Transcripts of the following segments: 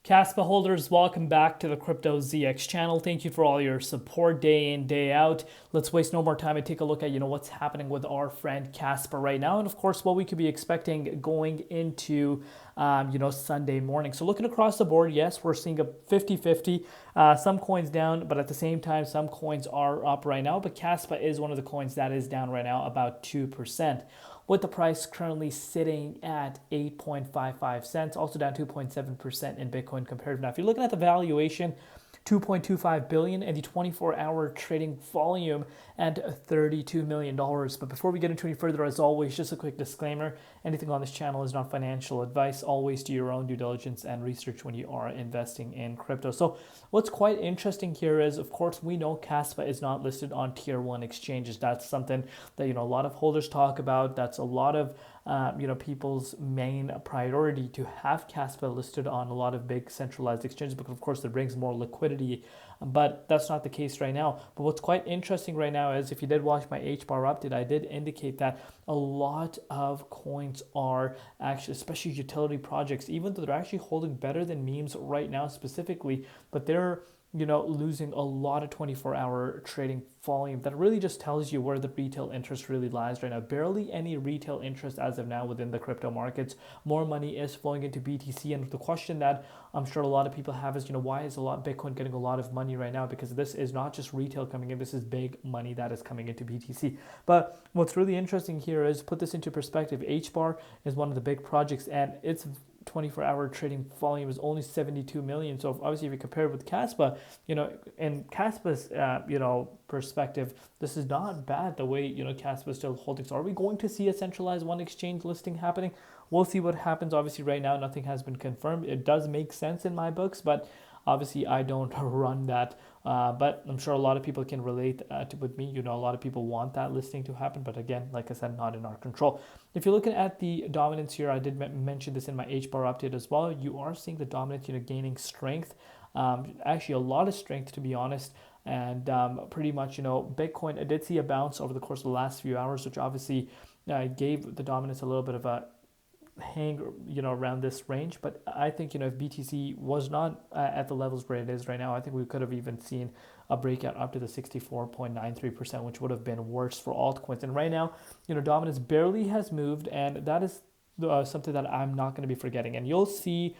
Kaspa holders, welcome back to the Crypto ZX channel. Thank you for all your support day in, day out. Let's waste no more time and take a look at, what's happening with our friend Kaspa right now. And of course, what we could be expecting going into, Sunday morning. So looking across the board, yes, we're seeing a 50-50. Some coins down, but at the same time, some coins are up right now. But Kaspa is one of the coins that is down right now, about 2%. With the price currently sitting at 8.55 cents, also down 2.7% in Bitcoin compared. Now, if you're looking at the valuation, 2.25 billion and the 24-hour trading volume and $32 million. But before we get into any further, as always, just a quick disclaimer. Anything on this channel is not financial advice. Always do your own due diligence and research when you are investing in crypto. So what's quite interesting here is, of course, we know Kaspa is not listed on tier 1 exchanges. That's something that, a lot of holders talk about. That's a lot of people's main priority, to have Kaspa listed on a lot of big centralized exchanges, because of course it brings more liquidity, but that's not the case right now. But what's quite interesting right now is, if you did watch my HBAR update, I did indicate that a lot of coins are actually, especially utility projects, even though they're actually holding better than memes right now specifically, but they're losing a lot of 24-hour trading volume. That really just tells you where the retail interest really lies right now. Barely any retail interest as of now within the crypto markets. More money is flowing into BTC, and the question that I'm sure a lot of people have is, why is Bitcoin getting a lot of money right now? Because this is not just retail coming in, this is big money that is coming into BTC. But what's really interesting here is, put this into perspective, HBAR is one of the big projects, and its 24-hour trading volume is only 72 million. So obviously, if you compare it with Kaspa, in Kaspa's perspective, this is not bad the way Kaspa is still holding. So are we going to see a centralized one exchange listing happening? We'll see what happens. Obviously, right now nothing has been confirmed. It does make sense in my books, but obviously I don't run that. But I'm sure a lot of people can relate with me. A lot of people want that listing to happen, but again, like I said, not in our control. If you're looking at the dominance here, I did mention this in my HBAR update as well. You are seeing the dominance, gaining strength. Actually, a lot of strength, to be honest. And pretty much, Bitcoin, I did see a bounce over the course of the last few hours, which obviously gave the dominance a little bit of a hang around this range. But I think if BTC was not at the levels where it is right now, I think we could have even seen a breakout up to the 64.93%, which would have been worse for altcoins. And right now, dominance barely has moved, and that is something that I'm not going to be forgetting. And you'll see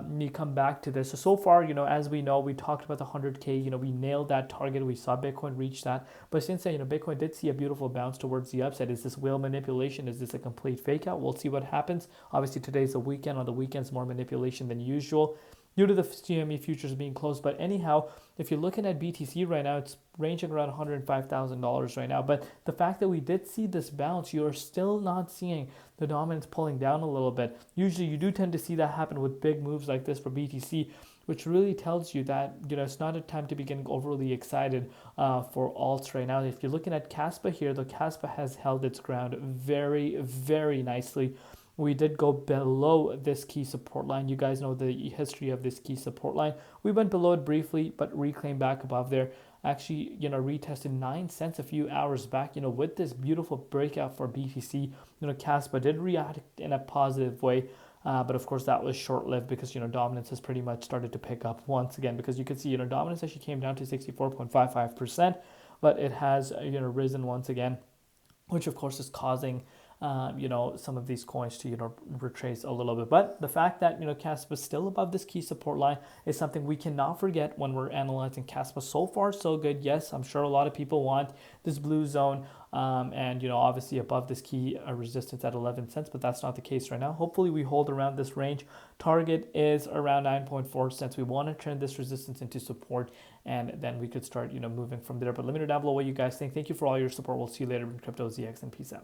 me come back to this. So far, as we know, we talked about the 100K, we nailed that target. We saw Bitcoin reach that. But since then, Bitcoin did see a beautiful bounce towards the upside. Is this whale manipulation? Is this a complete fake out? We'll see what happens. Obviously, today's the weekend. On the weekends, more manipulation than usual due to the CME futures being closed. But anyhow, if you're looking at BTC right now, it's ranging around $105,000 right now. But the fact that we did see this bounce, you're still not seeing the dominance pulling down a little bit. Usually you do tend to see that happen with big moves like this for BTC, which really tells you that it's not a time to be getting overly excited for alts right now. If you're looking at Kaspa here, the Kaspa has held its ground very, very nicely. We did go below this key support line. You guys know the history of this key support line. We went below it briefly, but reclaimed back above there. Actually, retested 9 cents a few hours back. With this beautiful breakout for BTC, Kaspa did react in a positive way. But of course, that was short-lived, because, dominance has pretty much started to pick up once again, because you can see, dominance actually came down to 64.55%, but it has, risen once again, which of course is causing some of these coins to, retrace a little bit. But the fact that, Kaspa is still above this key support line is something we cannot forget when we're analyzing Kaspa. So far, so good. Yes, I'm sure a lot of people want this blue zone and, obviously above this key resistance at 11 cents, but that's not the case right now. Hopefully we hold around this range. Target is around 9.4 cents. We want to turn this resistance into support, and then we could start, moving from there. But let me know down below what you guys think. Thank you for all your support. We'll see you later in Crypto ZX, and peace out.